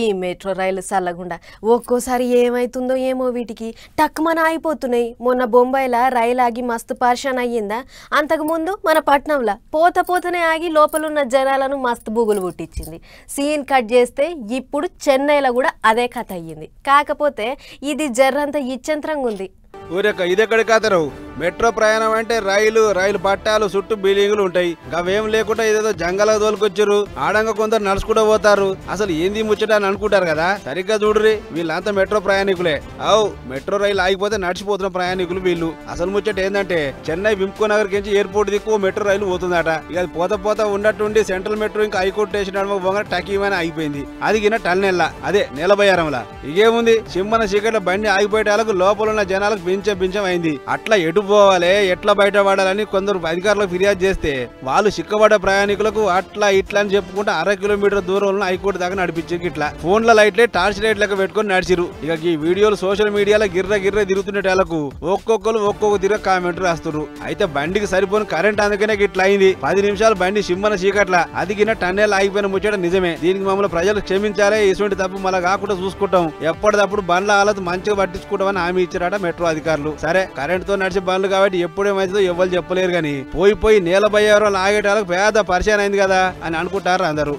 ఈ మెట్రో రైలు సల్లగుండా ఒక్కోసారి ఏమైతుందో ఏమో వీటికి టక్కుమన అయిపోతున్నాయి. మొన్న బొంబాయిలో రైలు ఆగి మస్తు పరిశాన్ అయ్యిందా. అంతకుముందు మన పట్నంలో పోతనే ఆగి లోపలున్న జనాలను మస్తు బుగులు పుట్టించింది. సీన్ కట్ చేస్తే ఇప్పుడు చెన్నైలో కూడా అదే కథ అయ్యింది. కాకపోతే ఇది జర్రంత ఇచ్చంత్రంగా ఉంది. ఊరేక ఇదెక్కడి కథరావు. మెట్రో ప్రయాణం అంటే రైలు పట్టాలు చుట్టూ బిల్డింగులు ఉంటాయి. అవేం లేకుండా ఏదేదో జంగలకు తోలుకొచ్చారు. ఆడంగా కొందరు నడుచుకుంటూ పోతారు. అసలు ఏంది ముచ్చట అని అనుకుంటారు కదా. సరిగ్గా చూడురి, వీళ్ళంతా మెట్రో ప్రయాణికులే. మెట్రో రైలు ఆగిపోతే నడిచిపోతున్న ప్రయాణికులు వీళ్ళు. అసలు ముచ్చట ఏంటంటే చెన్నై వింకో నగర్ కించి ఎయిర్పోర్ట్ దిక్కు మెట్రో రైలు పోతుందట. ఇక అది పోతా ఉన్నట్టుండి సెంట్రల్ మెట్రో ఇంకా హైకోర్టు స్టేషన్ టకీమని ఆగిపోయింది. అది గిన టల్నెల్లా, అదే నెలబయ్యారంలా. ఇకేముంది, సింహన చీకట్ల బండి ఆగిపోయేటాలకు లోపల ఉన్న జనాలకు బించం అయింది. అట్లా ఎటు పోవాలి, ఎట్లా బయట పడాలని కొందరు అధికారులకు ఫిర్యాదు చేస్తే వాళ్ళు చిక్కబడ్డ ప్రయాణికులకు అట్లా ఇట్లా అని చెప్పుకుంటే 1/2 కిలోమీటర్ దూరంలో హైకోర్టు దాకా నడిపించారు. ఇట్లా ఫోన్ల లైట్లే టార్చ్ లైట్ లెక్క పెట్టుకుని నడిచిరు. ఇక ఈ వీడియోలు సోషల్ మీడియాలో గిర్ర తిరుగుతుండేటాలకు ఒక్కొక్క తిరగ కామెంట్లు రాస్తున్నారు. అయితే బండికి సరిపోని కరెంట్ అందుకనే ఇట్లా అయింది. 10 నిమిషాలు బండి సింహన చీకట్ల అదిగిన టన్నెల్ ఆగిపోయిన ముచ్చట నిజమే. దీనికి మమ్మల్ని ప్రజలు క్షమించాలే. ఇటువంటి తప్పు మళ్ళా కాకుండా చూసుకుంటాం. ఎప్పటిదప్పుడు బండ్ల హాలత్ మంచిగా పట్టించుకుంటామని హామీ ఇచ్చారట మెట్రో అధికారులు. సరే, కరెంట్ తో నడిచే బండ్లు కాబట్టి ఎప్పుడేమైతుందో ఎవరు చెప్పలేరు. గానీ పోయి నేల బయ్యేవారు ఆగేటాలకు పేద పరిచయం అయింది కదా అని అనుకుంటారు అందరూ.